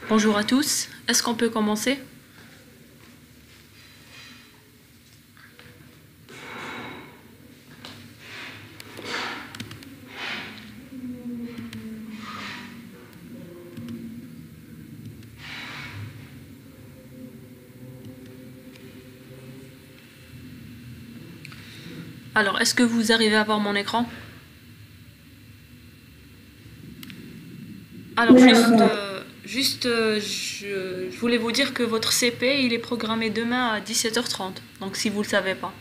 Bonjour à tous, est-ce qu'on peut commencer? Alors, est-ce que vous arrivez à voir mon écran? Alors, je voulais vous dire que votre CP, il est programmé demain à 17h30, donc si vous ne le savez pas.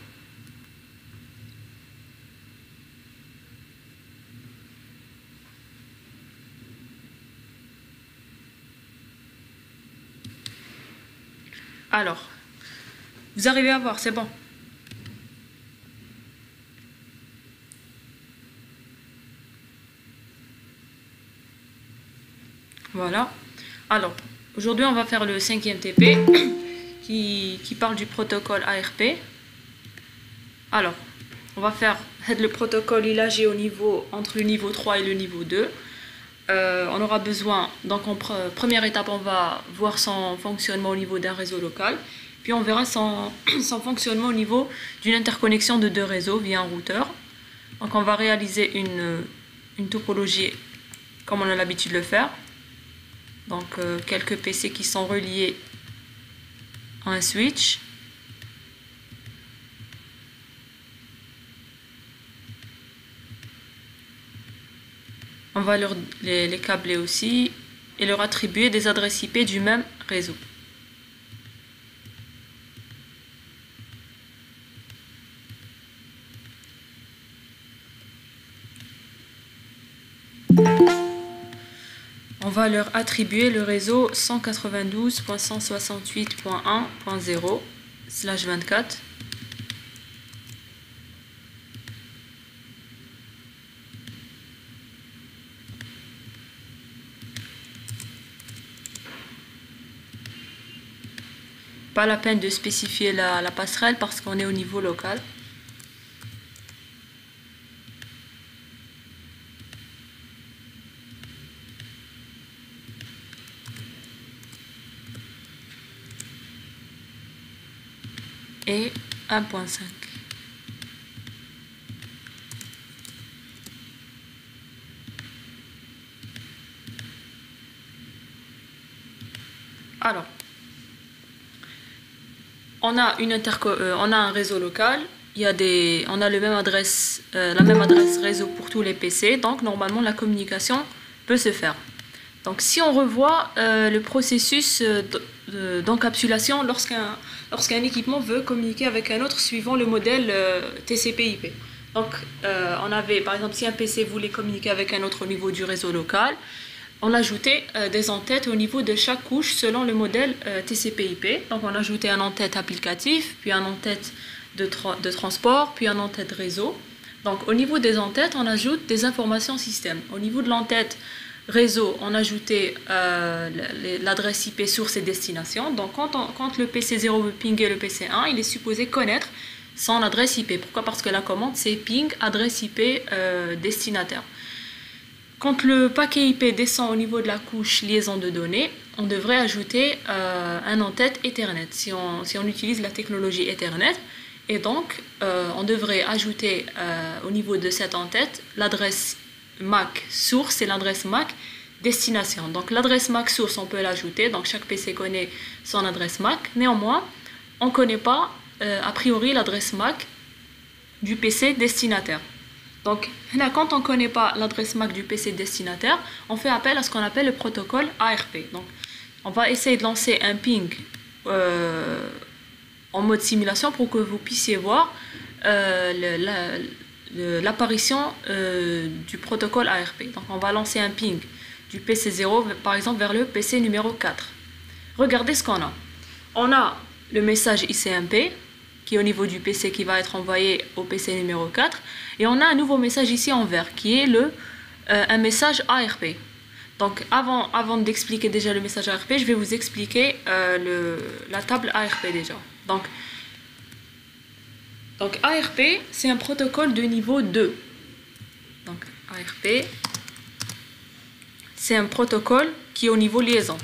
Alors, vous arrivez à voir, c'est bon. Voilà. Alors, aujourd'hui, on va faire le 5e TP qui parle du protocole ARP. Alors, on va faire le protocole, il agit entre le niveau 3 et le niveau 2. On aura besoin, donc en première étape, on va voir son fonctionnement au niveau d'un réseau local. Puis on verra son fonctionnement au niveau d'une interconnexion de deux réseaux via un routeur. Donc on va réaliser une topologie comme on a l'habitude de le faire. Donc quelques PC qui sont reliés à un switch. On va les câbler aussi et leur attribuer des adresses IP du même réseau. On va leur attribuer le réseau 192.168.1.0/24. Pas la peine de spécifier la passerelle parce qu'on est au niveau local. Et 1.5. Alors, on a un réseau local, on a la même adresse réseau pour tous les PC, donc normalement la communication peut se faire. Donc si on revoit le processus d'encapsulation lorsqu'un équipement veut communiquer avec un autre suivant le modèle TCP/IP. Donc on avait, par exemple, si un PC voulait communiquer avec un autre au niveau du réseau local, on ajoutait des en-têtes au niveau de chaque couche selon le modèle TCP/IP. Donc on ajoutait un en-tête applicatif, puis un en-tête de transport, puis un en-tête réseau. Donc au niveau des en-têtes, on ajoute des informations système. Au niveau de l'en-tête réseau, on ajoutait l'adresse IP source et destination. Donc quand le PC0 veut pinguer le PC1, il est supposé connaître son adresse IP. Pourquoi? Parce que la commande c'est ping adresse IP destinataire. Quand le paquet IP descend au niveau de la couche liaison de données, on devrait ajouter un en-tête Ethernet si on utilise la technologie Ethernet. Et donc, on devrait ajouter au niveau de cette en-tête l'adresse MAC source et l'adresse MAC destination. Donc l'adresse MAC source, on peut l'ajouter, donc chaque PC connaît son adresse MAC. Néanmoins, on ne connaît pas a priori l'adresse MAC du PC destinataire. Donc là, quand on ne connaît pas l'adresse MAC du PC destinataire, on fait appel à ce qu'on appelle le protocole ARP. Donc on va essayer de lancer un ping en mode simulation pour que vous puissiez voir l'apparition du protocole ARP. Donc on va lancer un ping du PC0 par exemple vers le PC numéro 4. Regardez ce qu'on a. On a le message ICMP qui est au niveau du PC qui va être envoyé au PC numéro 4 et on a un nouveau message ici en vert qui est un message ARP. Donc avant d'expliquer déjà le message ARP, je vais vous expliquer la table ARP déjà. Donc ARP, c'est un protocole de niveau 2. Donc ARP, c'est un protocole qui est au niveau liaison.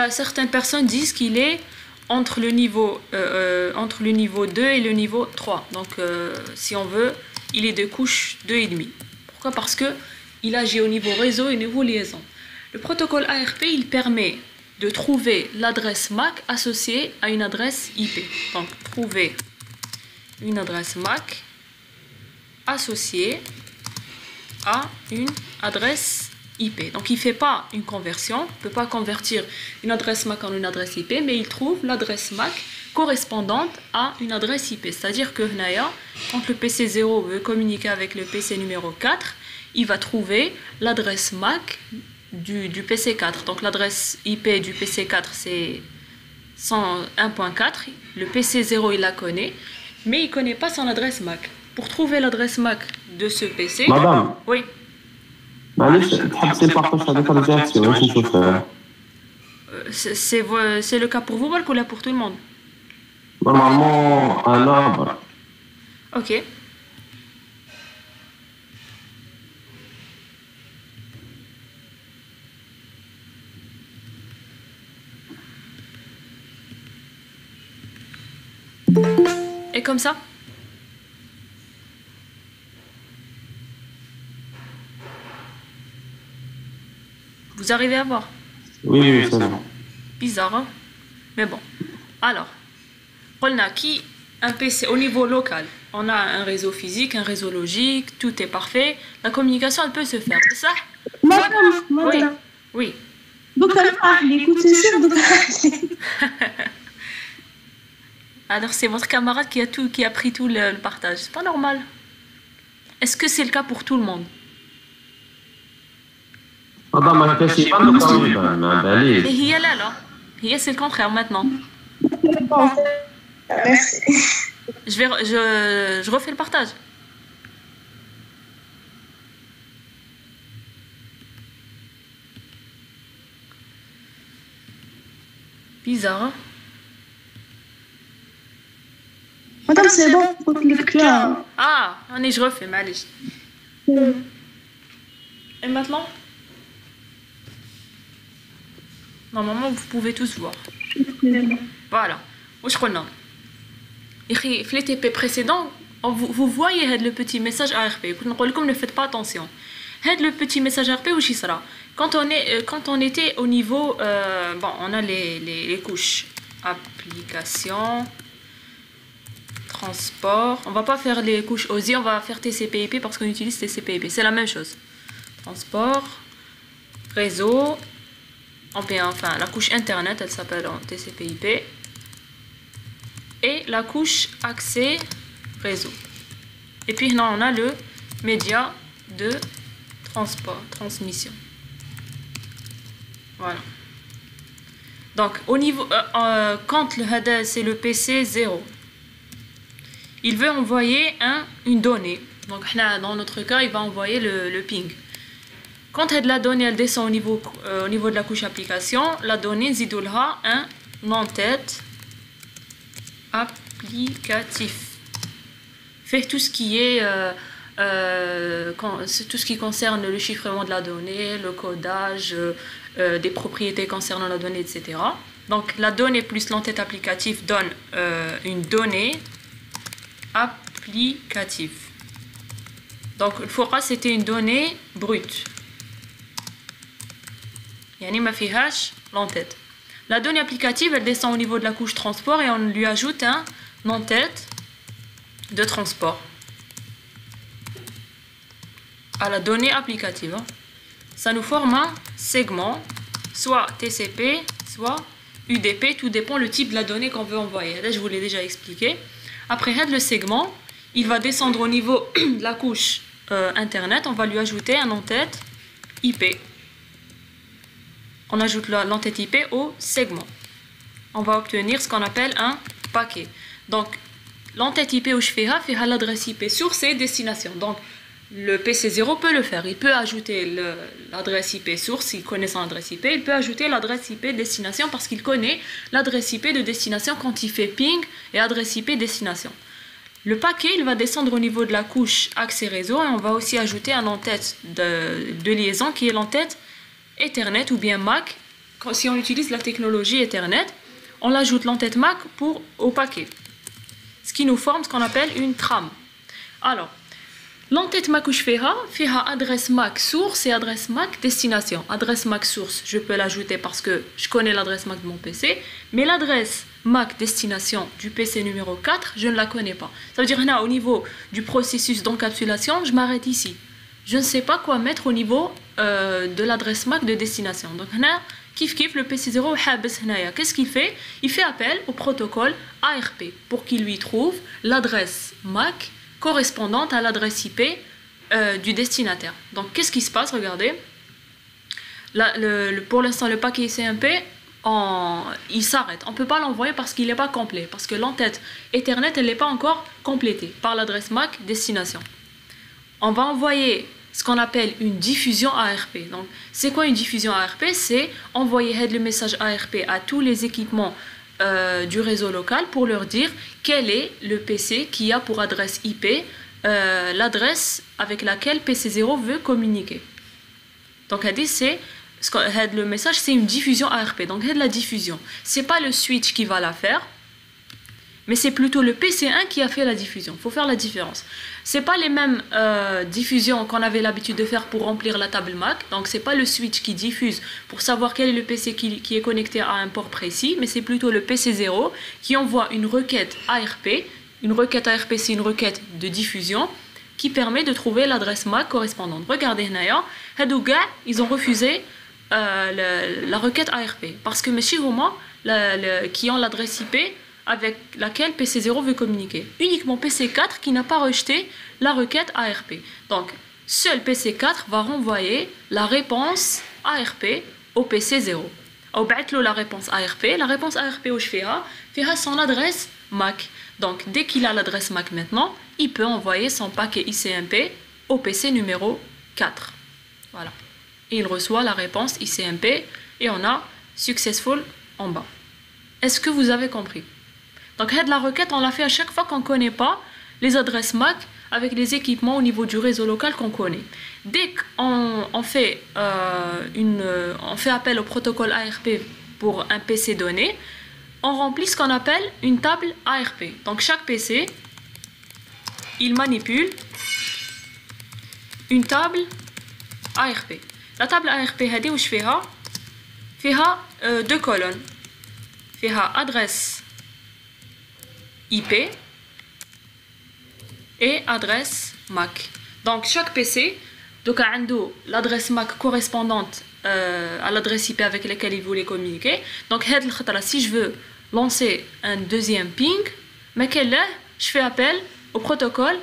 Certaines personnes disent qu'il est entre le niveau 2 et le niveau 3. Donc, si on veut, il est de couche 2,5. Pourquoi? Parce qu'il agit au niveau réseau et au niveau liaison. Le protocole ARP, il permet de trouver l'adresse MAC associée à une adresse IP. Donc, trouver une adresse MAC associée à une adresse IP. Donc, il ne fait pas une conversion, il ne peut pas convertir une adresse MAC en une adresse IP, mais il trouve l'adresse MAC correspondante à une adresse IP. C'est-à-dire que quand le PC 0 veut communiquer avec le PC numéro 4, il va trouver l'adresse MAC du PC 4. Donc, l'adresse IP du PC 4, c'est 101.4. Le PC 0, il la connaît, mais il ne connaît pas son adresse MAC. Pour trouver l'adresse MAC de ce PC... Madame. Oui. C'est le cas pour vous ou là pour tout le monde? Normalement, un arbre. Ok. Et comme ça? Vous arrivez à voir? Oui, c'est bon. Bizarre, hein? Mais bon. Alors, on a un PC au niveau local. On a un réseau physique, un réseau logique, tout est parfait. La communication, elle peut se faire. C'est ça? Madame. Oui. Donc, écoute, c'est sûr, donc... Alors, c'est votre camarade qui a pris tout le partage. C'est pas normal. Est-ce que c'est le cas pour tout le monde? Madame, c'est pas normal. Et il y a là. C'est le contraire maintenant. Merci. Je refais le partage. Bizarre, hein? Madame, c'est bon, faut cliquer là. Ah, je refais, mais allez. Et maintenant? Normalement, vous pouvez tous voir. Voilà. Où je connais. Le TP précédent, vous voyez le petit message ARP. Ne faites pas attention. Le petit message ARP, où sera? Quand on était au niveau... bon, on a les couches. Application... Transport. On va pas faire les couches OSI, on va faire TCP/IP parce qu'on utilise TCP/IP. C'est la même chose. Transport, réseau, enfin la couche internet, elle s'appelle en TCP/IP. Et la couche accès réseau. Et puis là on a le média de transmission. Voilà. Donc au niveau quand le header c'est le PC 0. Il veut envoyer une donnée. Donc, dans notre cas, il va envoyer le ping. Quand la donnée elle descend au niveau de la couche application, la donnée zidulha un en-tête applicatif. Fait tout ce qui est tout ce qui concerne le chiffrement de la donnée, le codage, des propriétés concernant la donnée, etc. Donc, la donnée plus l'entête applicatif donne une donnée applicative. Donc, le fora, c'était une donnée brute. Yani ma fihash l'entête. La donnée applicative, elle descend au niveau de la couche transport et on lui ajoute un en-tête de transport à la donnée applicative. Ça nous forme un segment, soit TCP, soit UDP, tout dépend le type de la donnée qu'on veut envoyer. Là, je vous l'ai déjà expliqué. Après le segment, il va descendre au niveau de la couche Internet. On va lui ajouter un en-tête IP. On ajoute l'entête IP au segment. On va obtenir ce qu'on appelle un paquet. Donc, l'entête IP où je fais l'adresse IP source et destination. Donc, le PC0 peut le faire. Il peut ajouter l'adresse IP source, il connaît son adresse IP. Il peut ajouter l'adresse IP destination parce qu'il connaît l'adresse IP de destination quand il fait ping et adresse IP destination. Le paquet, il va descendre au niveau de la couche accès réseau et on va aussi ajouter un en-tête de liaison qui est l'entête Ethernet ou bien MAC si on utilise la technologie Ethernet, on ajoute l'entête MAC au paquet. Ce qui nous forme ce qu'on appelle une trame. Alors, l'entête MAC où je fais adresse MAC source et adresse MAC destination. Adresse MAC source, je peux l'ajouter parce que je connais l'adresse MAC de mon PC, mais l'adresse MAC destination du PC numéro 4, je ne la connais pas. Ça veut dire là, au niveau du processus d'encapsulation, je m'arrête ici. Je ne sais pas quoi mettre au niveau de l'adresse MAC de destination. Donc là, le PC0 qu'est-ce qu'il fait? Il fait appel au protocole ARP pour qu'il lui trouve l'adresse MAC correspondante à l'adresse IP du destinataire. Donc qu'est-ce qui se passe? Regardez. Là, pour l'instant, le paquet ICMP, il s'arrête. On ne peut pas l'envoyer parce qu'il n'est pas complet. Parce que l'entête Ethernet, elle n'est pas encore complétée par l'adresse MAC destination. On va envoyer ce qu'on appelle une diffusion ARP. Donc, c'est quoi une diffusion ARP? C'est envoyer le message ARP à tous les équipements du réseau local pour leur dire quel est le PC qui a pour adresse IP l'adresse avec laquelle PC0 veut communiquer. Donc, le message, c'est une diffusion ARP. Donc, la diffusion, c'est pas le switch qui va la faire, mais c'est plutôt le PC1 qui a fait la diffusion. Il faut faire la différence. C'est pas les mêmes diffusions qu'on avait l'habitude de faire pour remplir la table MAC. Donc, c'est pas le switch qui diffuse pour savoir quel est le PC qui est connecté à un port précis, mais c'est plutôt le PC0 qui envoie une requête ARP. Une requête ARP, c'est une requête de diffusion qui permet de trouver l'adresse MAC correspondante. Regardez, ils ont refusé la requête ARP parce que mes qui ont l'adresse IP avec laquelle PC0 veut communiquer. Uniquement PC4 qui n'a pas rejeté la requête ARP. Donc, seul PC4 va renvoyer la réponse ARP au PC0. La réponse ARP où je fais son adresse MAC. Donc, dès qu'il a l'adresse MAC maintenant, il peut envoyer son paquet ICMP au PC numéro 4. Voilà. Et il reçoit la réponse ICMP et on a successful en bas. Est-ce que vous avez compris? Donc, la requête, on l'a fait à chaque fois qu'on ne connaît pas les adresses MAC avec les équipements au niveau du réseau local qu'on connaît. Dès qu'on fait appel au protocole ARP pour un PC donné, on remplit ce qu'on appelle une table ARP. Donc, chaque PC, il manipule une table ARP. La table ARP, où je fais deux colonnes. Fait adresse IP et adresse MAC. Donc chaque PC a l'adresse MAC correspondante à l'adresse IP avec laquelle il voulait communiquer. Donc si je veux lancer un deuxième ping, je fais appel au protocole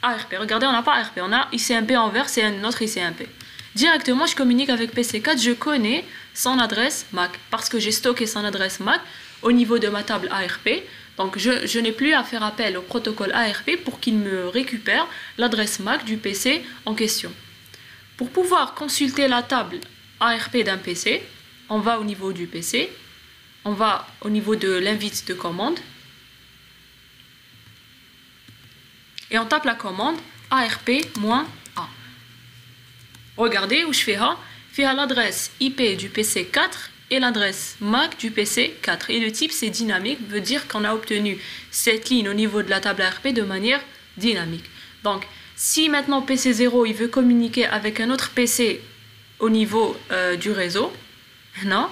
ARP. Regardez, on n'a pas ARP, on a ICMP en vert, c'est un autre ICMP. Directement, je communique avec PC4, je connais son adresse MAC parce que j'ai stocké son adresse MAC au niveau de ma table ARP. Donc, je n'ai plus à faire appel au protocole ARP pour qu'il me récupère l'adresse MAC du PC en question. Pour pouvoir consulter la table ARP d'un PC, on va au niveau du PC, on va au niveau de l'invite de commande et on tape la commande ARP-A. Regardez où je fais l'adresse IP du PC 4 et l'adresse MAC du PC 4. Et le type, c'est dynamique, veut dire qu'on a obtenu cette ligne au niveau de la table ARP de manière dynamique. Donc, si maintenant PC0 il veut communiquer avec un autre PC au niveau du réseau, non,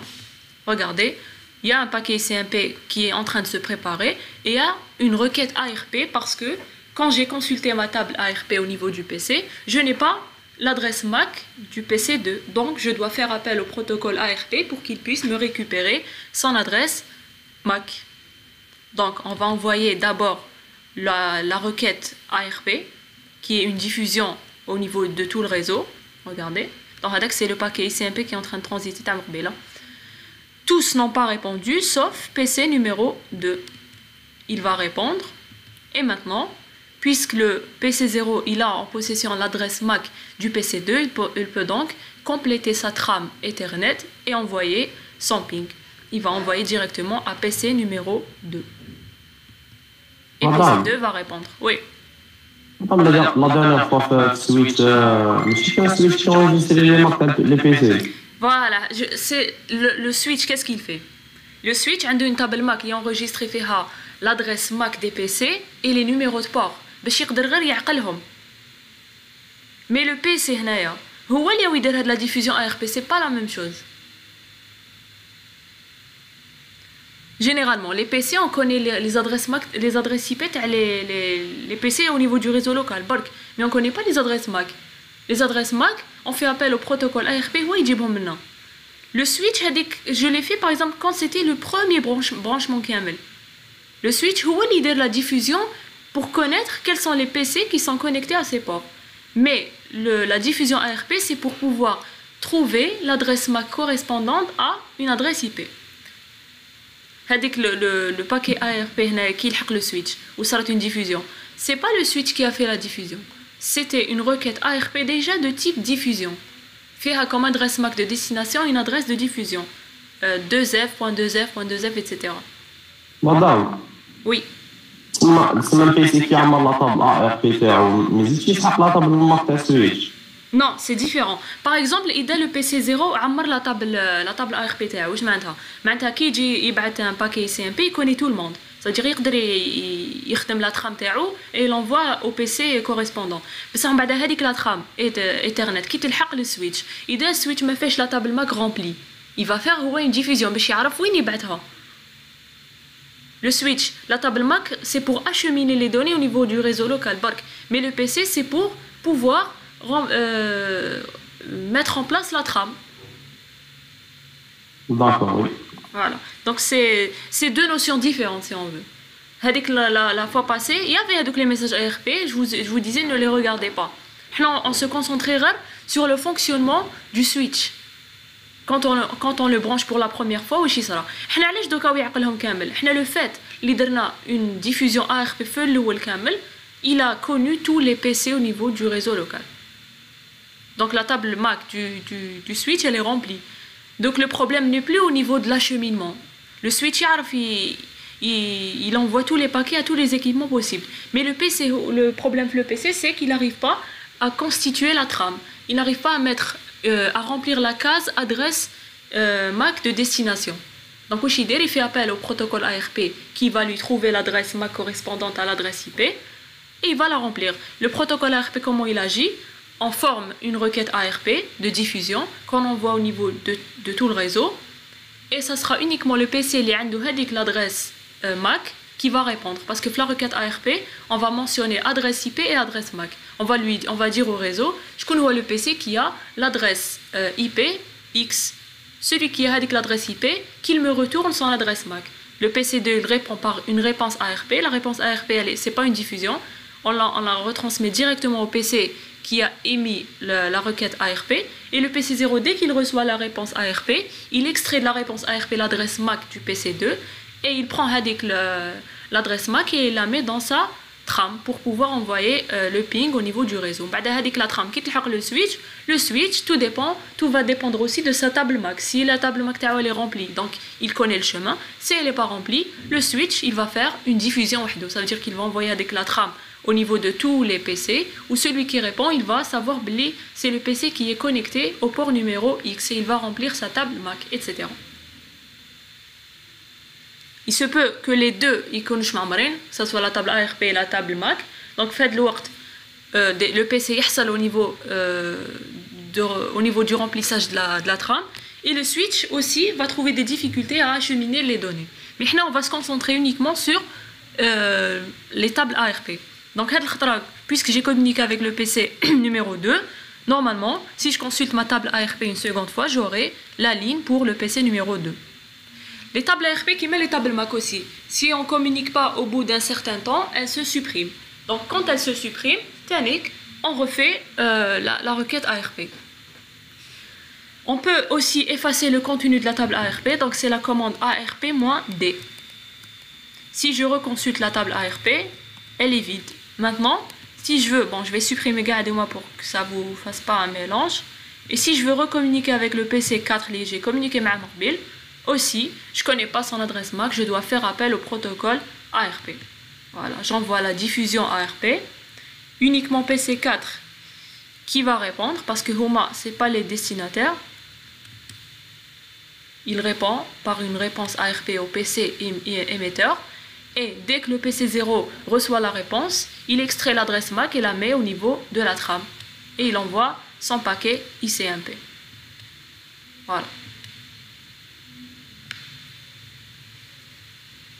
regardez, il y a un paquet ICMP qui est en train de se préparer et il y a une requête ARP parce que quand j'ai consulté ma table ARP au niveau du PC, je n'ai pas l'adresse MAC du PC2. Donc, je dois faire appel au protocole ARP pour qu'il puisse me récupérer son adresse MAC. Donc, on va envoyer d'abord la requête ARP, qui est une diffusion au niveau de tout le réseau. Regardez. Donc, c'est le paquet ICMP qui est en train de transiter à là. Tous n'ont pas répondu, sauf PC numéro 2. Il va répondre. Et maintenant, puisque le PC0 il a en possession l'adresse MAC du PC2, il peut donc compléter sa trame Ethernet et envoyer son ping. Il va envoyer directement à PC numéro 2. Et PC2 va répondre. Oui. La dernière fois, switch, switch qui enregistre les PC. Voilà, c'est le switch, qu'est-ce qu'il fait? Le switch a une table MAC qui enregistre l'adresse MAC des PC et les numéros de port. Mais le PC, la diffusion ARP, c'est pas la même chose. Généralement, les PC, on connaît les adresses MAC, les adresses IP, les PC au niveau du réseau local, mais on connaît pas les adresses MAC. Les adresses MAC, on fait appel au protocole ARP, maintenant. Le switch, je l'ai fait par exemple quand c'était le premier branchement Camel. Le switch, il fait la diffusion pour connaître quels sont les PC qui sont connectés à ces ports. Mais la diffusion ARP, c'est pour pouvoir trouver l'adresse MAC correspondante à une adresse IP. Le paquet ARP qui est le switch, ou ça une diffusion. C'est pas le switch qui a fait la diffusion. C'était une requête ARP déjà de type diffusion. Fait comme adresse MAC de destination une adresse de diffusion. 2F.2F.2F, etc. Madame. Oui. C'est même PC qui a la table ARP, mais ici, ça a la table de switch. Non, c'est différent. Par exemple, il a le PC 0 عمر la table ARP تاعو. واش معناتها كي يجي يبعث un paquet CMP, il connaît tout le monde. C'est-à-dire يقدر يخدم la trame تاعو et il l'envoie au PC correspondant. بصح من بعد هذيك la trame Ethernet كي تلحق le switch. إذا السويتش ما فيهش la table MAC remplie, il va faire une diffusion باش يعرف وين يبعثها. Le switch, la table MAC, c'est pour acheminer les données au niveau du réseau local. Mais le PC, c'est pour pouvoir mettre en place la trame. D'accord, oui. Voilà. Donc, c'est deux notions différentes, si on veut. La fois passée, il y avait les messages ARP, je vous disais, ne les regardez pas. On se concentrerait sur le fonctionnement du switch. Quand on le branche pour la première fois, oui, c'est ça. Le fait une diffusion ARP il a connu tous les PC au niveau du réseau local. Donc la table MAC du switch, elle est remplie. Donc le problème n'est plus au niveau de l'acheminement. Le switch, il envoie tous les paquets à tous les équipements possibles. Mais le problème le PC, c'est qu'il n'arrive pas à constituer la trame. Il n'arrive pas à remplir la case adresse MAC de destination. Donc il fait appel au protocole ARP qui va lui trouver l'adresse MAC correspondante à l'adresse IP et il va la remplir. Le protocole ARP, comment il agit? On forme une requête ARP de diffusion qu'on envoie au niveau de tout le réseau et ça sera uniquement le PC qui a l'adresse MAC qui va répondre, parce que pour la requête ARP, on va mentionner adresse IP et adresse MAC. On va dire au réseau, je connais le PC qui a l'adresse IP X. Celui qui a l'adresse IP, qu'il me retourne son adresse MAC. Le PC2 il répond par une réponse ARP. La réponse ARP, c'est pas une diffusion. On la retransmet directement au PC qui a émis la requête ARP. Et le PC0, dès qu'il reçoit la réponse ARP, il extrait de la réponse ARP l'adresse MAC du PC2 et il prend l'adresse MAC et il la met dans sa trame pour pouvoir envoyer le ping au niveau du réseau. La trame qui le switch, tout va dépendre aussi de sa table MAC. Si la table MAC est remplie, donc il connaît le chemin. Si elle n'est pas remplie, le switch il va faire une diffusion. Ça veut dire qu'il va envoyer avec la trame au niveau de tous les PC, ou celui qui répond, il va savoir que c'est le PC qui est connecté au port numéro X et il va remplir sa table MAC, etc. Il se peut que les deux يكونوا معمرين, que ce soit la table ARP et la table MAC. Donc faites le PC يحصل au niveau du remplissage de la trame et le switch aussi va trouver des difficultés à acheminer les données. Mais là on va se concentrer uniquement sur les tables ARP. Donc puisque j'ai communiqué avec le PC numéro 2, normalement si je consulte ma table ARP une seconde fois, j'aurai la ligne pour le PC numéro 2. Les tables ARP qui mettent les tables MAC aussi. Si on ne communique pas au bout d'un certain temps, elles se suppriment. Donc quand elles se suppriment, on refait la requête ARP. On peut aussi effacer le contenu de la table ARP, donc c'est la commande ARP-D. Si je reconsulte la table ARP, elle est vide. Maintenant, si je veux, je vais supprimer gardez-moi pour que ça ne vous fasse pas un mélange. Et si je veux recommuniquer avec le PC 4 j'ai communiqué avec Morbil, aussi, je ne connais pas son adresse MAC, je dois faire appel au protocole ARP. Voilà, j'envoie la diffusion ARP. Uniquement PC4 qui va répondre, parce que Homa, ce n'est pas les destinataires. il répond par une réponse ARP au PC émetteur. Et dès que le PC0 reçoit la réponse, il extrait l'adresse MAC et la met au niveau de la trame. Et il envoie son paquet ICMP. Voilà.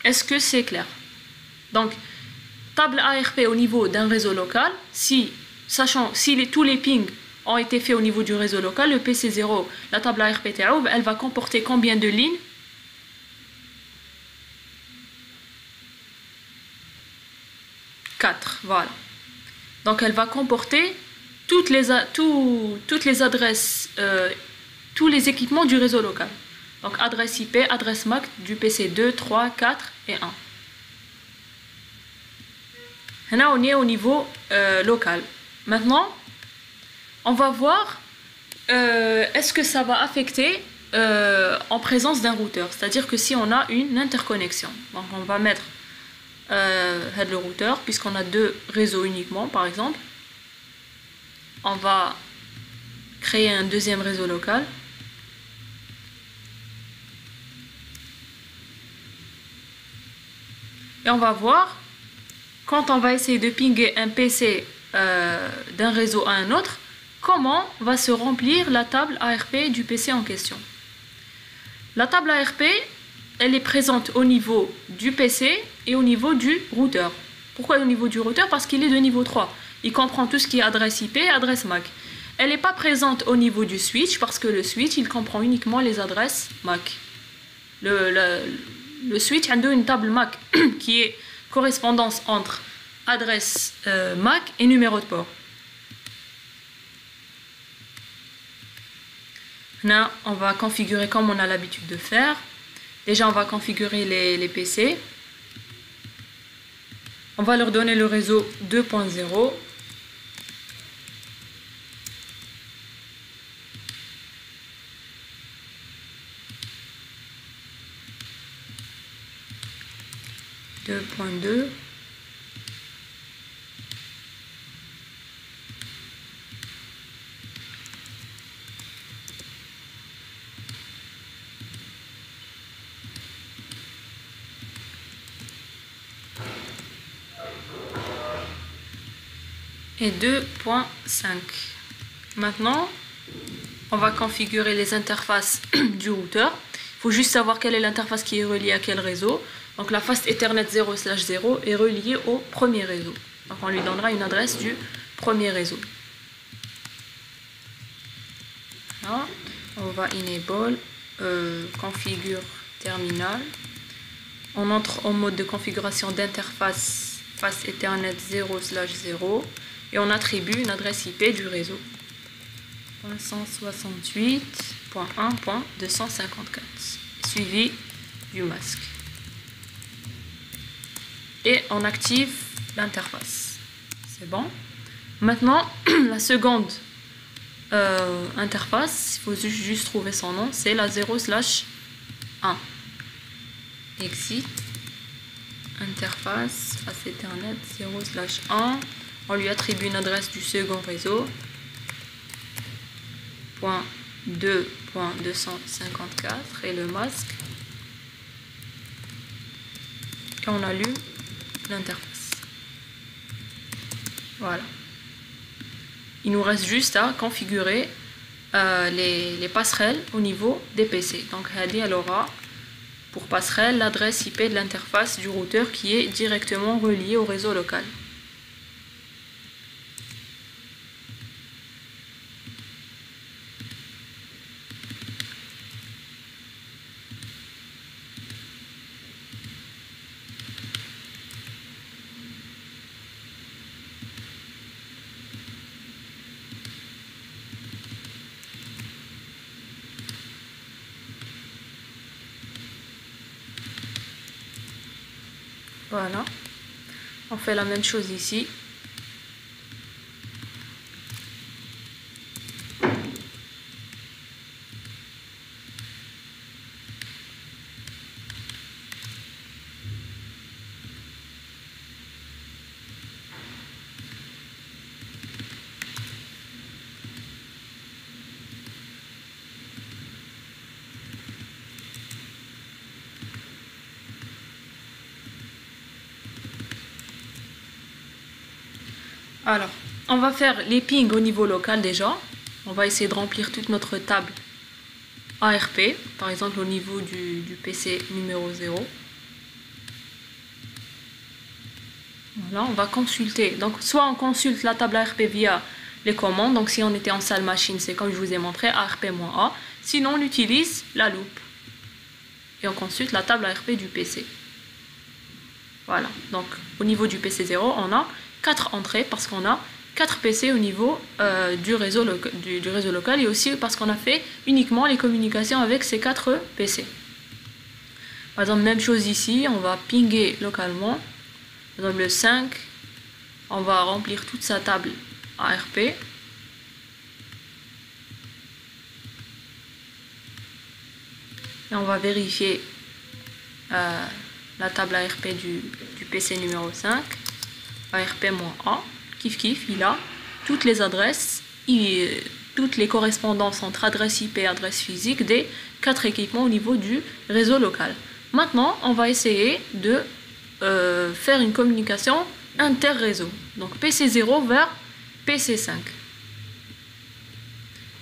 Est-ce que c'est clair? Donc, table ARP au niveau d'un réseau local, sachant si tous les pings ont été faits au niveau du réseau local, le PC0, la table ARP TAOB, elle va comporter combien de lignes? 4, voilà. Donc elle va comporter toutes les adresses, tous les équipements du réseau local. Donc adresse IP, adresse MAC du PC 2, 3, 4 et 1. Là on est au niveau local. Maintenant, on va voir est-ce que ça va affecter en présence d'un routeur. C'est-à-dire que si on a une interconnexion. Donc on va mettre le routeur, puisqu'on a 2 réseaux uniquement, par exemple. On va créer un deuxième réseau local. Et on va voir, quand on va essayer de pinguer un PC d'un réseau à un autre, comment va se remplir la table ARP du PC en question. La table ARP, elle est présente au niveau du PC et au niveau du routeur. Pourquoi au niveau du routeur? Parce qu'il est de niveau 3. Il comprend tout ce qui est adresse IP et adresse MAC. Elle n'est pas présente au niveau du switch parce que le switch, il comprend uniquement les adresses MAC. Le switch a une table MAC qui est correspondance entre adresse MAC et numéro de port. Là, on va configurer comme on a l'habitude de faire. Déjà, on va configurer les PC. On va leur donner le réseau 2.0. .2. Et 2.5. Maintenant, on va configurer les interfaces du routeur. Il faut juste savoir quelle est l'interface qui est reliée à quel réseau. Donc la face Ethernet 0/0 est reliée au premier réseau. Donc on lui donnera une adresse du premier réseau. Là, on va enable, configure terminal. On entre en mode de configuration d'interface face Ethernet 0/0 et on attribue une adresse IP du réseau. 168.1.254 suivi du masque. Et on active l'interface. C'est bon. Maintenant, la seconde interface, il faut juste trouver son nom, c'est la 0/1. Exit. Interface face Ethernet 0/1. On lui attribue une adresse du second réseau. .2.254 et le masque. Et on allume l'interface. Voilà. Il nous reste juste à configurer les passerelles au niveau des PC. Donc elle aura pour passerelle l'adresse IP de l'interface du routeur qui est directement reliée au réseau local. Voilà, on fait la même chose ici. Alors, on va faire les pings au niveau local déjà. On va essayer de remplir toute notre table ARP, par exemple au niveau du PC numéro 0. Voilà, on va consulter. Donc, soit on consulte la table ARP via les commandes. Donc, si on était en salle machine, c'est comme je vous ai montré, ARP-A. Sinon, on utilise la loupe. Et on consulte la table ARP du PC. Voilà. Donc, au niveau du PC 0, on a 4 entrées parce qu'on a 4 PC au niveau du réseau local et aussi parce qu'on a fait uniquement les communications avec ces 4 PC. Par exemple, même chose ici, on va pinguer localement. Par exemple, le 5, on va remplir toute sa table ARP. Et on va vérifier la table ARP du PC numéro 5. ARP-A. Kiff kiff, il a toutes les adresses, toutes les correspondances entre adresse IP et adresse physique des 4 équipements au niveau du réseau local. Maintenant, on va essayer de faire une communication inter-réseau. Donc PC0 vers PC5.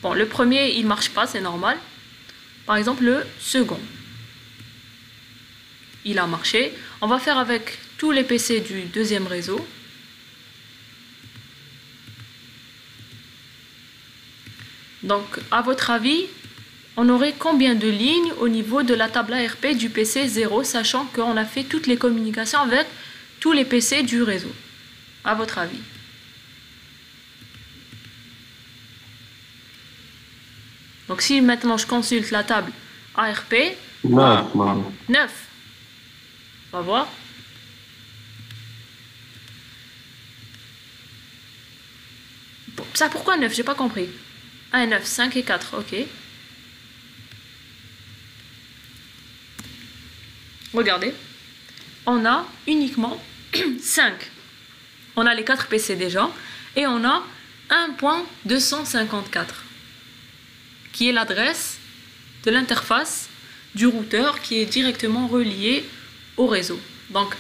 Bon, le premier, il ne marche pas, c'est normal. Par exemple, le second. Il a marché. On va faire avec tous les PC du deuxième réseau. Donc, à votre avis, on aurait combien de lignes au niveau de la table ARP du PC 0, sachant qu'on a fait toutes les communications avec tous les PC du réseau? À votre avis? Donc, si maintenant je consulte la table ARP, 9. On va voir. Ça, pourquoi 9? J'ai pas compris. 1, 9, 5 et 4, ok. Regardez. On a uniquement 5. On a les 4 PC déjà. Et on a 1.254. Qui est l'adresse de l'interface du routeur qui est directement relié au réseau. Donc,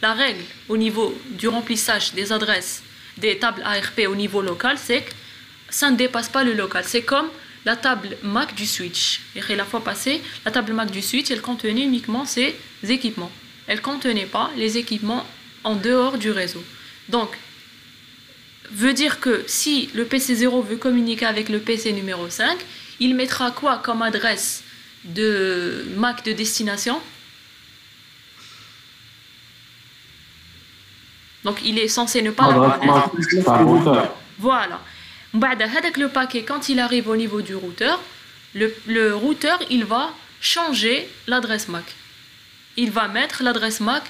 la règle au niveau du remplissage des adresses des tables ARP au niveau local, c'est que ça ne dépasse pas le local. C'est comme la table MAC du switch. Et la fois passée, la table MAC du switch, elle contenait uniquement ses équipements. Elle ne contenait pas les équipements en dehors du réseau. Donc, veut dire que si le PC0 veut communiquer avec le PC numéro 5, il mettra quoi comme adresse de MAC de destination? Donc, il est censé ne pas l'avoir. Voilà. Le paquet, quand il arrive au niveau du routeur, le routeur, il va changer l'adresse MAC. Il va mettre l'adresse MAC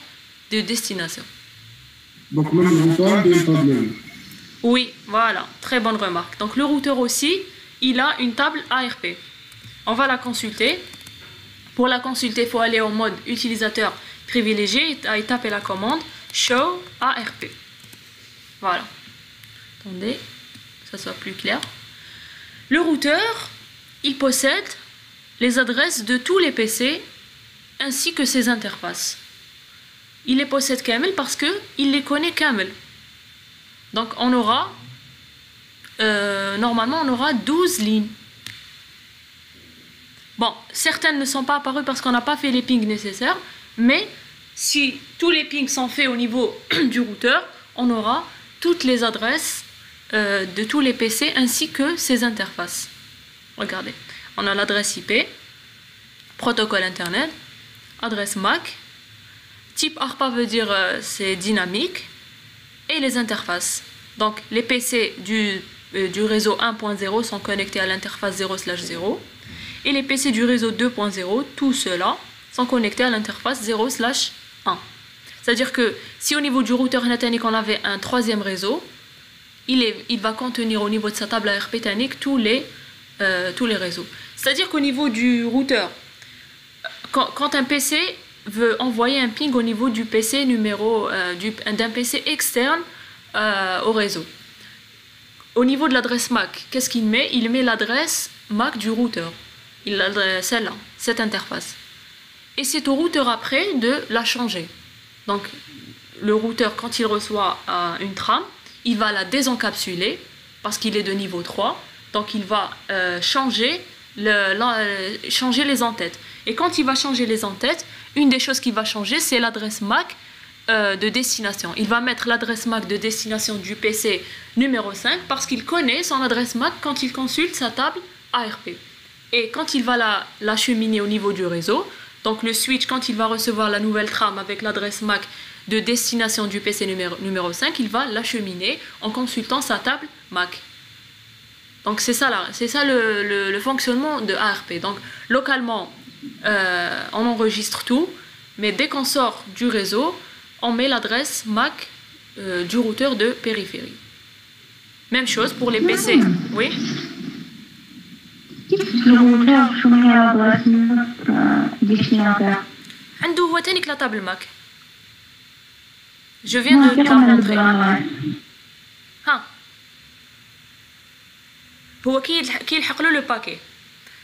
de destination. Donc, même le routeur a une table. Oui, voilà. Très bonne remarque. Donc, le routeur aussi, il a une table ARP. On va la consulter. Pour la consulter, il faut aller au mode utilisateur privilégié et taper la commande Show ARP. Voilà. Attendez, que ça soit plus clair. Le routeur, il possède les adresses de tous les PC ainsi que ses interfaces. Il les possède Camel parce qu'il les connaît Camel. Donc on aura, normalement on aura 12 lignes. Bon, certaines ne sont pas apparues parce qu'on n'a pas fait les pings nécessaires, mais si tous les pings sont faits au niveau du routeur, on aura toutes les adresses de tous les PC ainsi que ses interfaces. Regardez, on a l'adresse IP, protocole internet, adresse MAC, type ARPA veut dire c'est dynamique, et les interfaces. Donc les PC du réseau 1.0 sont connectés à l'interface 0/0 et les PC du réseau 2.0, tous ceux-là, sont connectés à l'interface 0/1. C'est-à-dire que si au niveau du routeur Netanic on avait un troisième réseau, il va contenir au niveau de sa table ARP Netanic tous les réseaux. C'est-à-dire qu'au niveau du routeur, quand un PC veut envoyer un ping au niveau du PC d'un PC externe au réseau, au niveau de l'adresse MAC, qu'est-ce qu'il met? Il met l'adresse MAC du routeur. Il a celle-là, cette interface. Et c'est au routeur après de la changer. Donc, le routeur, quand il reçoit une trame, il va la désencapsuler parce qu'il est de niveau 3. Donc il va changer les entêtes. Et quand il va changer les entêtes, une des choses qu'il va changer, c'est l'adresse MAC de destination. Il va mettre l'adresse MAC de destination du PC numéro 5 parce qu'il connaît son adresse MAC quand il consulte sa table ARP. Et quand il va l'acheminer au niveau du réseau, donc le switch, quand il va recevoir la nouvelle trame avec l'adresse MAC de destination du PC numéro 5, il va l'acheminer en consultant sa table MAC. Donc c'est ça, le fonctionnement de ARP. Donc localement, on enregistre tout, mais dès qu'on sort du réseau, on met l'adresse MAC du routeur de périphérie. Même chose pour les PC. Oui. Le routeur, je mets l'adresse destinataire. عنده هو تانيك la table MAC. Je viens de te la montrer. ها. هو كي يلحق له le paquet.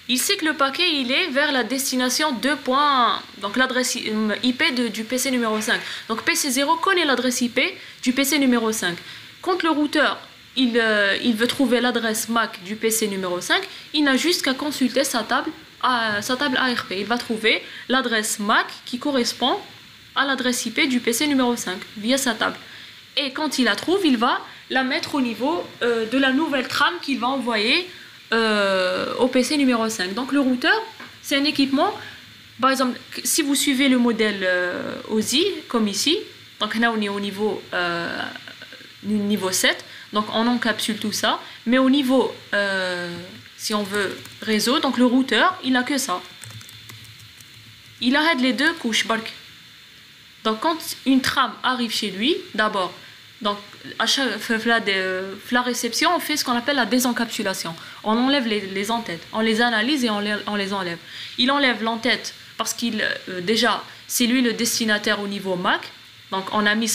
Il sait que le paquet il est vers la destination 2.1, donc l'adresse IP du PC numéro 5. Donc PC0 connaît l'adresse IP du PC numéro 5. Quand le routeur il veut trouver l'adresse MAC du PC numéro 5, il n'a juste qu'à consulter sa table ARP. Il va trouver l'adresse MAC qui correspond à l'adresse IP du PC numéro 5 via sa table. Et quand il la trouve, il va la mettre au niveau de la nouvelle trame qu'il va envoyer au PC numéro 5. Donc le routeur, c'est un équipement, par exemple, si vous suivez le modèle OSI, comme ici, donc là on est au niveau 7, donc on encapsule tout ça, mais au niveau, si on veut, réseau, donc le routeur, il n'a que ça. Il arrête les deux couches, bark. Donc quand une trame arrive chez lui, d'abord, donc à chaque la réception, on fait ce qu'on appelle la désencapsulation. On enlève les entêtes, on les analyse et on les enlève. Il enlève l'entête parce qu'il déjà c'est lui le destinataire au niveau MAC. Donc on a mis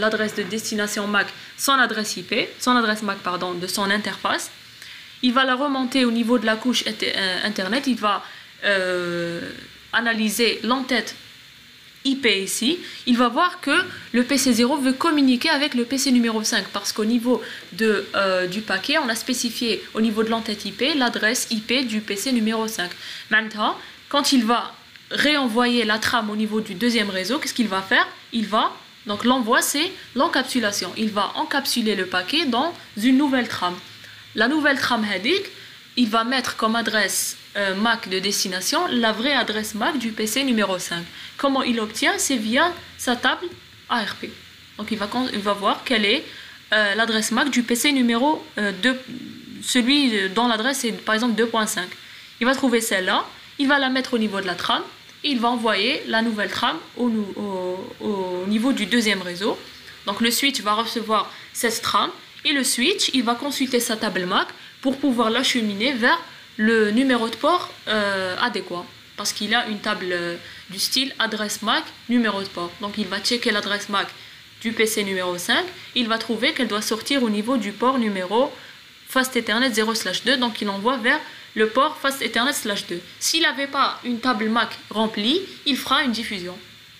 l'adresse de destination MAC, son adresse IP, son adresse MAC pardon, de son interface. Il va la remonter au niveau de la couche internet. Il va analyser l'entête IP ici, il va voir que le PC0 veut communiquer avec le PC numéro 5 parce qu'au niveau du paquet, on a spécifié au niveau de l'entête IP l'adresse IP du PC numéro 5. Maintenant, quand il va réenvoyer la trame au niveau du deuxième réseau, qu'est-ce qu'il va faire? Donc l'envoi, c'est l'encapsulation. Il va encapsuler le paquet dans une nouvelle trame. La nouvelle trame Hadik, il va mettre comme adresse MAC de destination la vraie adresse MAC du PC numéro 5. Comment il obtient? C'est via sa table ARP. Donc il va voir quelle est l'adresse MAC du PC numéro 2, celui dont l'adresse est par exemple 2.5. Il va trouver celle-là, il va la mettre au niveau de la trame et il va envoyer la nouvelle trame au niveau du deuxième réseau. Donc le switch va recevoir cette trame et le switch il va consulter sa table MAC pour pouvoir l'acheminer vers le numéro de port adéquat parce qu'il a une table du style adresse MAC numéro de port. Donc il va checker l'adresse MAC du PC numéro 5, il va trouver qu'elle doit sortir au niveau du port numéro Fast Ethernet 0/2, donc il envoie vers le port Fast Ethernet 2. S'il n'avait pas une table MAC remplie, il fera une diffusion.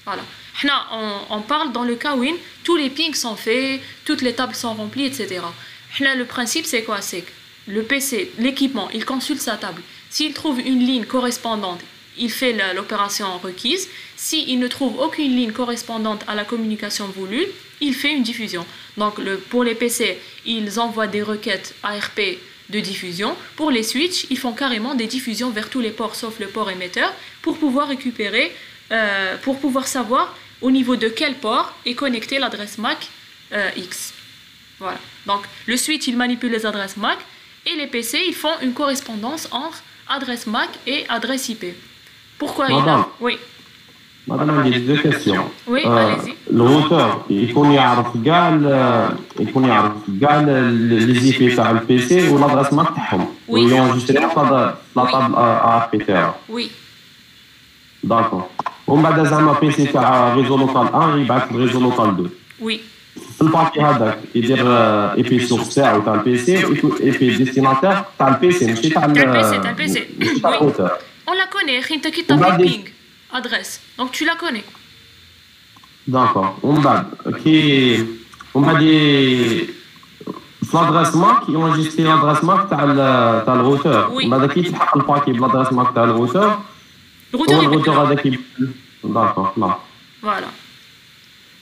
Voilà. On parle dans le cas où tous les pings sont faits, toutes les tables sont remplies, etc. Le principe c'est quoi? C'est que le PC, l'équipement, il consulte sa table. S'il trouve une ligne correspondante, il fait l'opération requise. S'il ne trouve aucune ligne correspondante à la communication voulue, il fait une diffusion. Donc pour les PC, ils envoient des requêtes ARP de diffusion. Pour les switches, ils font carrément des diffusions vers tous les ports sauf le port émetteur pour pouvoir récupérer, pour pouvoir savoir au niveau de quel port est connectée l'adresse MAC X. Voilà. Donc le switch, il manipule les adresses MAC. Et les PC, ils font une correspondance entre adresse MAC et adresse IP. Pourquoi Oui. Madame, j'ai deux questions. Oui, allez-y. Le routeur, il connaît les IP تاع le PC ou l'adresse MAC تاعهم. Oui. Ils ont enregistré la table ARP تاعو. Oui. D'accord. ومن بعد زعما PC تاع réseau local 1 يبعث réseau local 2. Oui. الباكي هذاك يدير اي بي سورس تاعو تاع البي سي اي بي ديستيناتير تاع البي سي ماشي تاع البي سي الروتر. On la connaît, انت كي تعمل ping adresse. Donc tu la connais. D'accord. ومن بعد في l'adresse MAC ينجستي l'adresse MAC تاع الروتور. بعد كي تحط الباكي بالadresse MAC تاع الروتور. الروتور هذاك d'accord là. Voilà.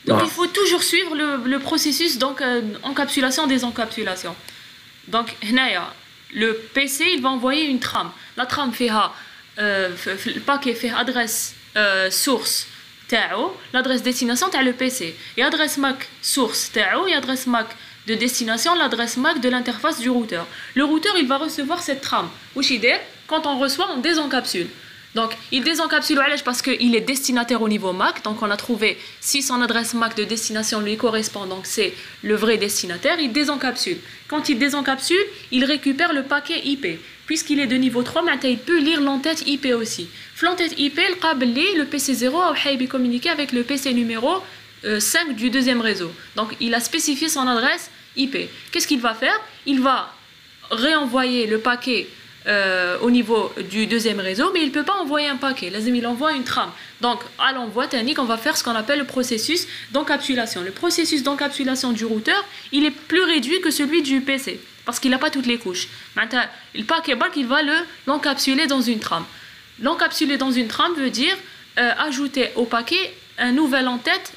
Donc il faut toujours suivre le processus donc encapsulation désencapsulation. Donc le PC il va envoyer une trame. La trame fait le paquet fait adresse source تاعو, l'adresse destination تاع le PC. Et adresse MAC source تاعو et adresse MAC de destination, l'adresse MAC de l'interface du routeur. Le routeur il va recevoir cette trame. Wesh يدير quand on reçoit on désencapsule. Donc, il désencapsule parce qu'il est destinataire au niveau MAC. Donc, on a trouvé si son adresse MAC de destination lui correspond, donc c'est le vrai destinataire, il désencapsule. Quand il désencapsule, il récupère le paquet IP. Puisqu'il est de niveau 3, il peut lire l'entête IP aussi. L'entête IP, le PC0 a communiqué avec le PC numéro 5 du deuxième réseau. Donc, il a spécifié son adresse IP. Qu'est-ce qu'il va faire? Il va réenvoyer le paquet au niveau du deuxième réseau, mais il ne peut pas envoyer un paquet. Là, il envoie une trame. Donc, à l'envoi technique, on va faire ce qu'on appelle le processus d'encapsulation. Le processus d'encapsulation du routeur, il est plus réduit que celui du PC, parce qu'il n'a pas toutes les couches. Maintenant, le paquet BAC, il va l'encapsuler dans une trame. L'encapsuler dans une trame veut dire ajouter au paquet un nouvel en-tête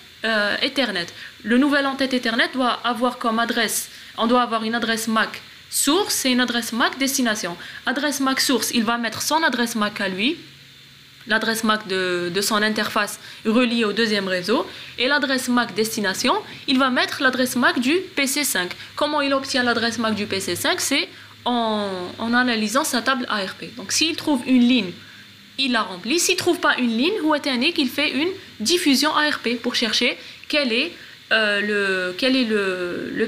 Ethernet. Le nouvel en-tête Ethernet doit avoir comme adresse, on doit avoir une adresse MAC source, c'est une adresse MAC destination. Adresse MAC source, il va mettre son adresse MAC à lui, l'adresse MAC de son interface reliée au deuxième réseau, et l'adresse MAC destination, il va mettre l'adresse MAC du PC5. Comment il obtient l'adresse MAC du PC5? C'est en analysant sa table ARP. Donc s'il trouve une ligne, il la remplit. S'il ne trouve pas une ligne, il fait une diffusion ARP pour chercher quel est le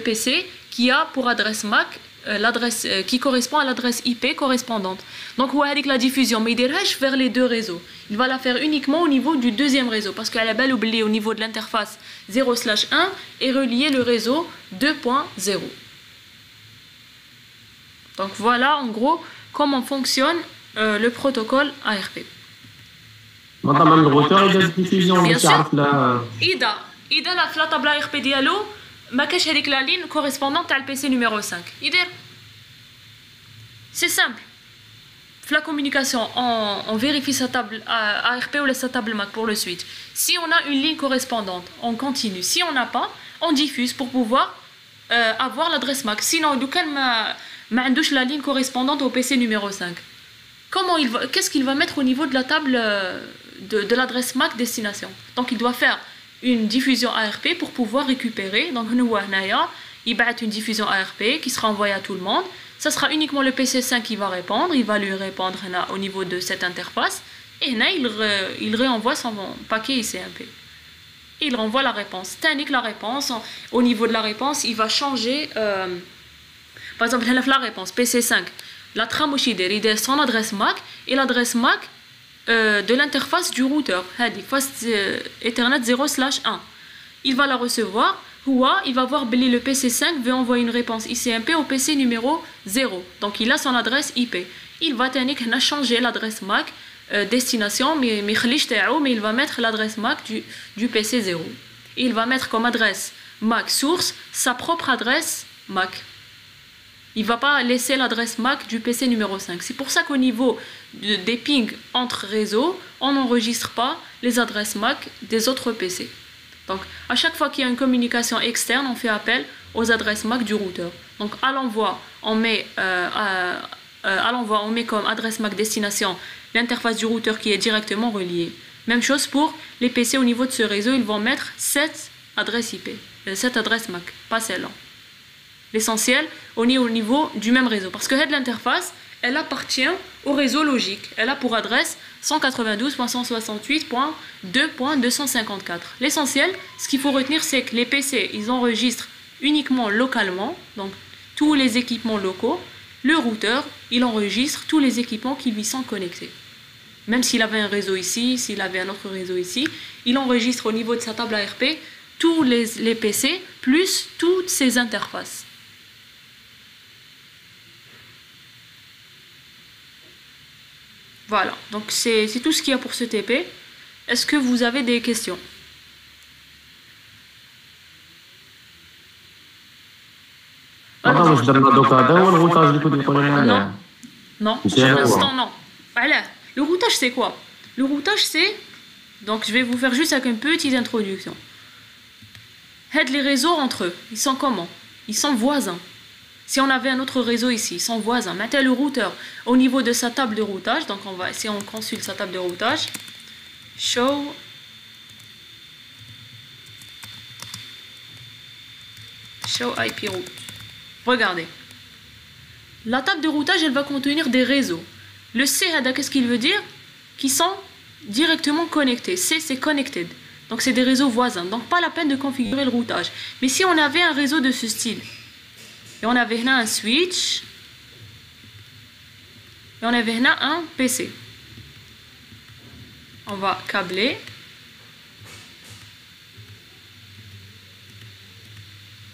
PC qui a pour adresse MAC l'adresse qui correspond à l'adresse IP correspondante. Donc, avec la diffusion, mais il dirige vers les deux réseaux. Il va la faire uniquement au niveau du deuxième réseau, parce qu'elle est belle oubliée au niveau de l'interface 0/1 et relier le réseau 2.0. Donc, voilà en gros comment fonctionne le protocole ARP. Madame le routeur, il a diffusion. Bien sûr. إذا la table ARP ديالو ما كاش هذيك la ligne correspondante à le PC numéro 5. C'est simple. La communication, on vérifie sa table ARP ou sa table MAC pour le switch. Si on a une ligne correspondante, on continue. Si on n'a pas, on diffuse pour pouvoir avoir l'adresse MAC. Sinon, ما عندوش la ligne correspondante au PC numéro 5. Qu'est-ce qu'il va mettre au niveau de la table de l'adresse MAC destination? Donc, il doit faire une diffusion ARP pour pouvoir récupérer. Donc, il va une diffusion ARP qui sera envoyée à tout le monde. Ça sera uniquement le PC5 qui va répondre. Il va lui répondre au niveau de cette interface. Et il réenvoie son paquet ICMP. Il renvoie la réponse. Technique la réponse. Au niveau de la réponse, il va changer. Par exemple, la réponse PC5. La trame il a son adresse MAC et l'adresse MAC de l'interface du routeur, Fast Ethernet 0/1. Il va la recevoir, il va voir que le PC5 veut envoyer une réponse ICMP au PC numéro 0. Donc il a son adresse IP. Il va changer l'adresse MAC destination, mais il va mettre l'adresse MAC du PC 0. Il va mettre comme adresse MAC source sa propre adresse MAC. Il ne va pas laisser l'adresse MAC du PC numéro 5. C'est pour ça qu'au niveau des pings entre réseaux, on n'enregistre pas les adresses MAC des autres PC. Donc, à chaque fois qu'il y a une communication externe, on fait appel aux adresses MAC du routeur. Donc, à l'envoi, on met comme adresse MAC destination l'interface du routeur qui est directement reliée. Même chose pour les PC au niveau de ce réseau, ils vont mettre 7 adresses IP, 7 adresses MAC, pas celle-là. L'essentiel, on est au niveau du même réseau. Parce que l'interface, elle appartient au réseau logique. Elle a pour adresse 192.168.2.254. L'essentiel, ce qu'il faut retenir, c'est que les PC, ils enregistrent uniquement localement, donc tous les équipements locaux. Le routeur, il enregistre tous les équipements qui lui sont connectés. Même s'il avait un réseau ici, s'il avait un autre réseau ici, il enregistre au niveau de sa table ARP tous les PC plus toutes ses interfaces. Voilà, donc c'est tout ce qu'il y a pour ce TP. Est-ce que vous avez des questions? Madame, واش درنا دوكا هذا هو الغوتاج اللي كنت نقول لنا عليه؟ Non, pour l'instant, non. Voilà. Le routage, c'est quoi? Le routage, c'est... Donc, je vais vous faire juste avec une petite introduction. Les réseaux entre eux, ils sont comment? Ils sont voisins. Si on avait un autre réseau ici, ils sont voisins. Maintenant, le routeur, au niveau de sa table de routage, donc on va, si on consulte sa table de routage, show IP route. Regardez. La table de routage, elle va contenir des réseaux. Le C, qu'est-ce qu'il veut dire? Qui sont directement connectés. C, c'est connected. Donc, c'est des réseaux voisins. Donc, pas la peine de configurer le routage. Mais si on avait un réseau de ce style, et on avait là un switch, et on avait là un PC. On va câbler.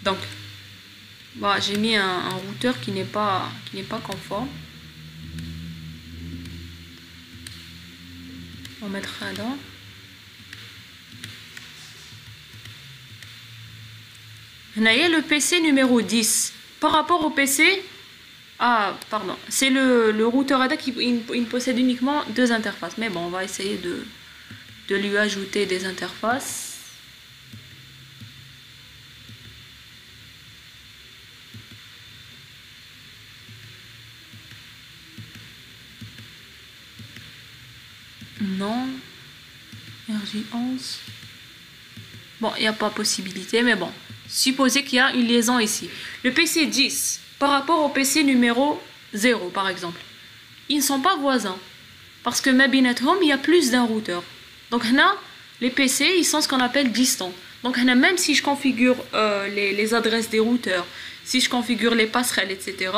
Donc, voilà, j'ai mis un routeur qui n'est pas conforme. On va mettre là. Là, il y a le PC numéro 10. Par rapport au PC, pardon, c'est le routeur ADA qui il possède uniquement 2 interfaces. Mais bon, on va essayer de lui ajouter des interfaces. Non. RJ11. Bon, il n'y a pas possibilité, mais bon. Supposez qu'il y a une liaison ici. Le PC 10, par rapport au PC numéro 0, par exemple, ils ne sont pas voisins. Parce que Mabinethom, il y a plus d'un routeur. Donc là, les PC, ils sont ce qu'on appelle distants. Donc là, même si je configure les adresses des routeurs, si je configure les passerelles, etc.,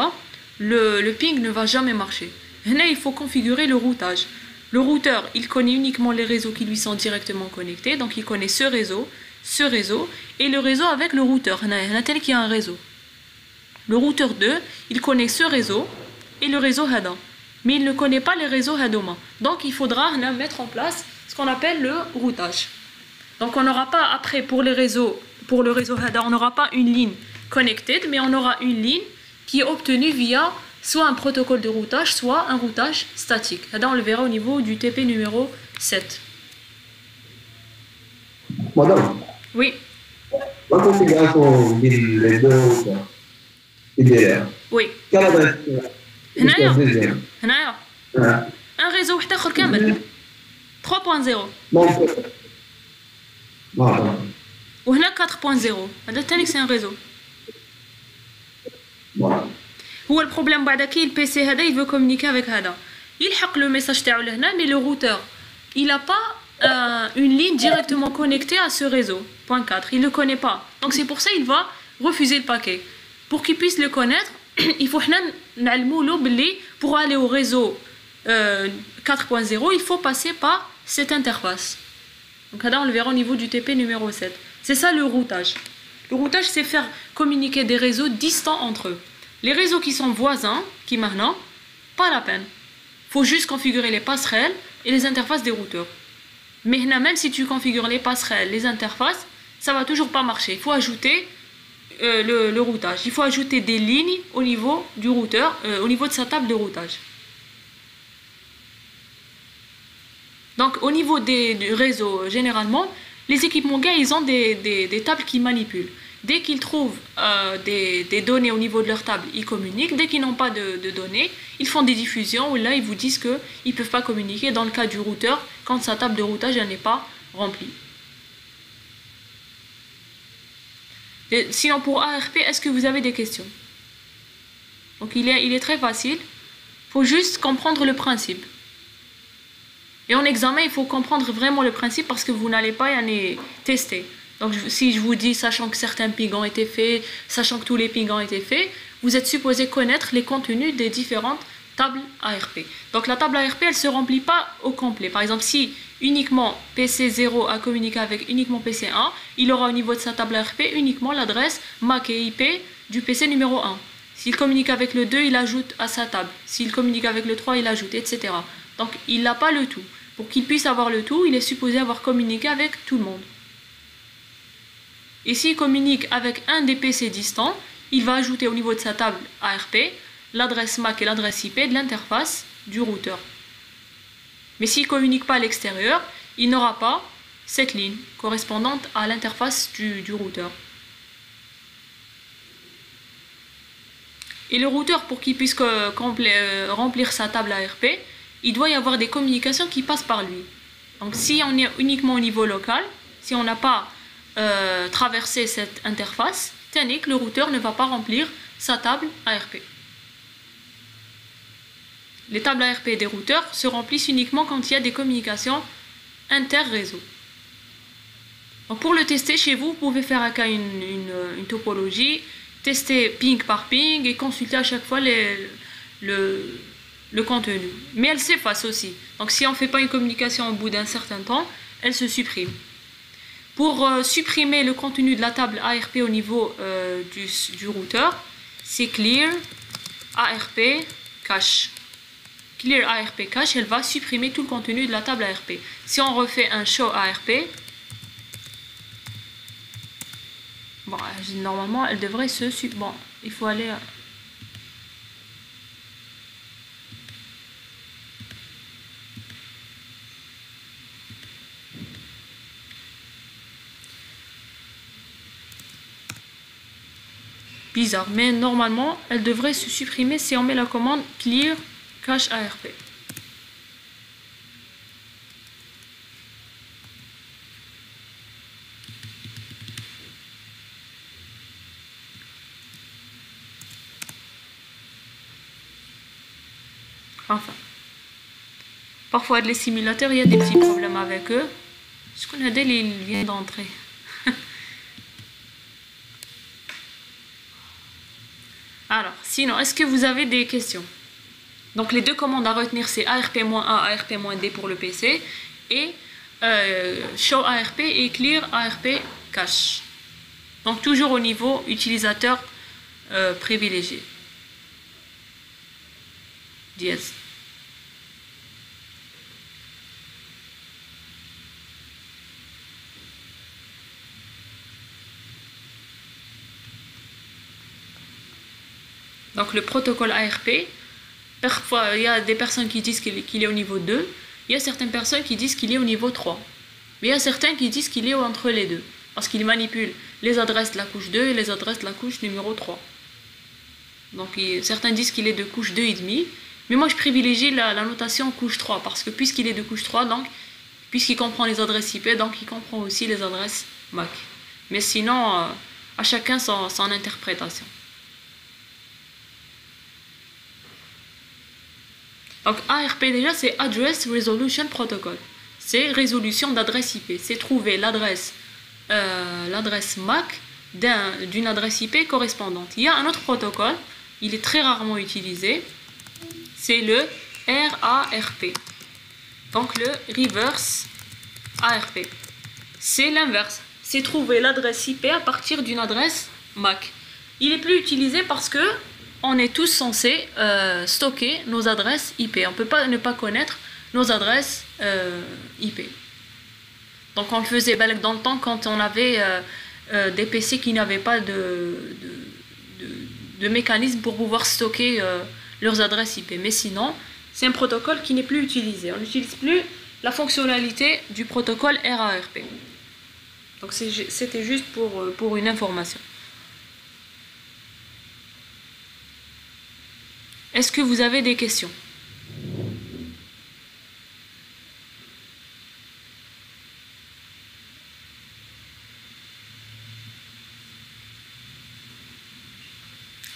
le ping ne va jamais marcher. Là, il faut configurer le routage. Le routeur, il connaît uniquement les réseaux qui lui sont directement connectés. Donc, il connaît ce réseau, et le réseau avec le routeur. Il y a tel qu'il y a un réseau. Le routeur 2, il connaît ce réseau et le réseau Hada. Mais il ne connaît pas les réseaux Hadoma. Donc, il faudra mettre en place ce qu'on appelle le routage. Donc, on n'aura pas, après, pour le réseau Hada, on n'aura pas une ligne connected, mais on aura une ligne qui est obtenue via soit un protocole de routage, soit un routage statique. Hada, on le verra au niveau du TP numéro 7. Madame. Oui. La configuration des deux routeurs IDR. Oui. Quelle adresse? هنايا un réseau واحد اخر كامل 3.0 وهنا 4.0 هذا الثاني سي ان ريزو هو البروبليم بعد كي البي سي هذا يفو كومونيكي افيك هذا يلحق لو ميساج تاعو لهنا مي لو روتور il a pas une ligne directement connectée à ce réseau. Point 4, il ne le connaît pas. Donc c'est pour ça qu'il va refuser le paquet. Pour qu'il puisse le connaître, il faut pour aller au réseau 4.0, il faut passer par cette interface. Donc là, on le verra au niveau du TP numéro 7. C'est ça le routage. Le routage, c'est faire communiquer des réseaux distants entre eux. Les réseaux qui sont voisins, qui maintenant, pas la peine. Il faut juste configurer les passerelles et les interfaces des routeurs. Mais même si tu configures les passerelles, les interfaces, ça va toujours pas marcher. Il faut ajouter le routage. Il faut ajouter des lignes au niveau du routeur, au niveau de sa table de routage. Donc au niveau du réseau, généralement, les équipements GAI, ils ont des tables qui manipulent. Dès qu'ils trouvent des données au niveau de leur table, ils communiquent. Dès qu'ils n'ont pas de données, ils font des diffusions où là, ils vous disent qu'ils ne peuvent pas communiquer dans le cas du routeur quand sa table de routage n'est pas remplie. Et sinon, pour ARP, est-ce que vous avez des questions? Donc, il est très facile. Il faut juste comprendre le principe. Et en examen, il faut comprendre vraiment le principe parce que vous n'allez pas y tester. Donc, si je vous dis, sachant que certains pings ont été faits, sachant que tous les pings ont été faits, vous êtes supposé connaître les contenus des différentes tables ARP. Donc, la table ARP, elle ne se remplit pas au complet. Par exemple, si uniquement PC0 a communiqué avec uniquement PC1, il aura au niveau de sa table ARP uniquement l'adresse MAC et IP du PC numéro 1. S'il communique avec le 2, il ajoute à sa table. S'il communique avec le 3, il ajoute, etc. Donc, il n'a pas le tout. Pour qu'il puisse avoir le tout, il est supposé avoir communiqué avec tout le monde. Et s'il communique avec un des PC distants, il va ajouter au niveau de sa table ARP l'adresse MAC et l'adresse IP de l'interface du routeur. Mais s'il ne communique pas à l'extérieur, il n'aura pas cette ligne correspondante à l'interface du routeur. Et le routeur, pour qu'il puisse remplir sa table ARP, il doit y avoir des communications qui passent par lui. Donc si on est uniquement au niveau local, si on n'a pas traversé cette interface, tenez que le routeur ne va pas remplir sa table ARP. Les tables ARP des routeurs se remplissent uniquement quand il y a des communications inter-réseau. Donc pour le tester chez vous, vous pouvez faire une topologie, tester ping par ping et consulter à chaque fois le contenu. Mais elle s'efface aussi. Donc si on ne fait pas une communication au bout d'un certain temps, elle se supprime. Pour supprimer le contenu de la table ARP au niveau du routeur, c'est clear ARP cache. Clear ARP cache, elle va supprimer tout le contenu de la table ARP. Si on refait un show ARP, bon, normalement, elle devrait se... Bon, il faut aller... Bizarre, mais normalement, elle devrait se supprimer si on met la commande clear cache ARP. Enfin, parfois les simulateurs, il y a des petits problèmes avec eux. Je connais des liens d'entrée. Alors, sinon, est-ce que vous avez des questions? Donc, les deux commandes à retenir, c'est ARP-A, ARP-D pour le PC et show ARP et clear ARP cache. Donc, toujours au niveau utilisateur privilégié. Dièse. Donc le protocole ARP, parfois il y a des personnes qui disent qu'il est au niveau 2, il y a certaines personnes qui disent qu'il est au niveau 3. Mais il y a certains qui disent qu'il est entre les deux, parce qu'il manipule les adresses de la couche 2 et les adresses de la couche numéro 3. Donc certains disent qu'il est de couche 2,5, mais moi je privilégie la notation couche 3, parce que puisqu'il est de couche 3, donc puisqu'il comprend les adresses IP, donc il comprend aussi les adresses MAC. Mais sinon, à chacun son interprétation. Donc ARP déjà c'est Address Resolution Protocol. C'est résolution d'adresse IP. C'est trouver l'adresse MAC d'une adresse IP correspondante. Il y a un autre protocole, il est très rarement utilisé, c'est le RARP. Donc le Reverse ARP. C'est l'inverse. C'est trouver l'adresse IP à partir d'une adresse MAC. Il est plus utilisé parce que on est tous censés stocker nos adresses IP. On ne peut pas ne pas connaître nos adresses IP. Donc on le faisait dans le temps quand on avait des PC qui n'avaient pas de mécanisme pour pouvoir stocker leurs adresses IP. Mais sinon, c'est un protocole qui n'est plus utilisé. On n'utilise plus la fonctionnalité du protocole RARP. Donc c'était juste pour une information. Est-ce que vous avez des questions?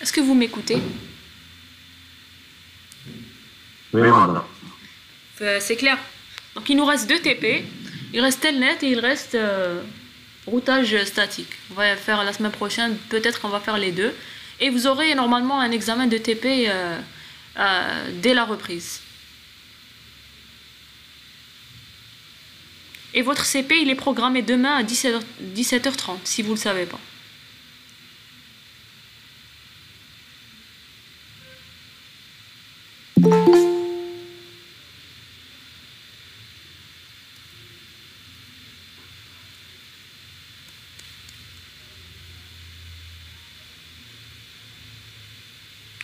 Est-ce que vous m'écoutez? Oui, madame. C'est clair. Donc il nous reste 2 TP. Il reste Telnet et il reste routage statique. On va faire la semaine prochaine, peut-être qu'on va faire les deux. Et vous aurez normalement un examen de TP dès la reprise. Et votre CP, il est programmé demain à 17h30, si vous ne le savez pas.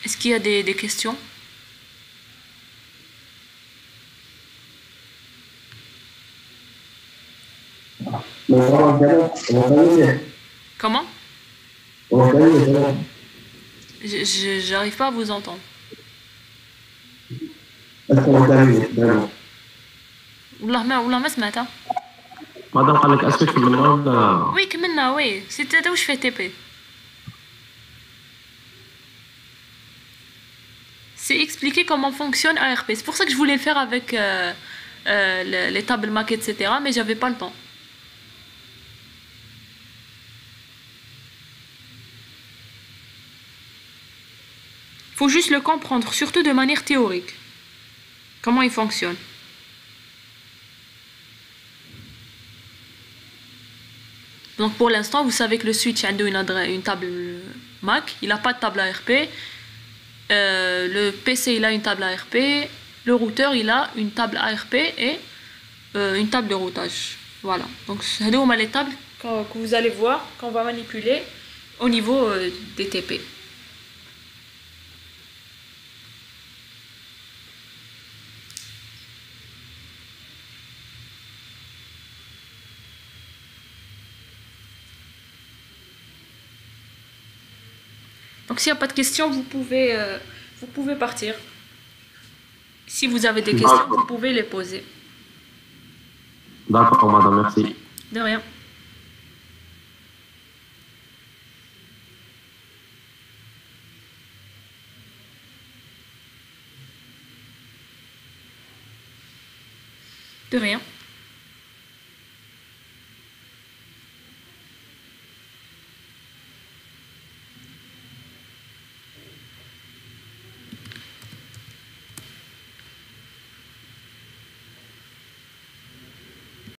Est-ce qu'il y a des questions? Comment? J'arrive pas à vous entendre. والله ما سمعتها. مادام قال لك اسكو كملنا ولا؟ وي كملنا وي سيت هذا واش فيه تي بي. C'est expliquer comment fonctionne ARP. C'est pour ça que je voulais le faire avec les tables Mac, etc. Mais j'avais pas le temps. Faut juste le comprendre, surtout de manière théorique. Comment il fonctionne. Donc pour l'instant, vous savez que le switch a une table Mac, il n'a pas de table ARP. Le PC il a une table ARP, le routeur il a une table ARP et une table de routage. Voilà, donc c'est les tables que vous allez voir qu'on va manipuler au niveau des TP. Donc s'il n'y a pas de questions, vous pouvez partir. Si vous avez des questions, vous pouvez les poser. D'accord, madame, merci. De rien. De rien.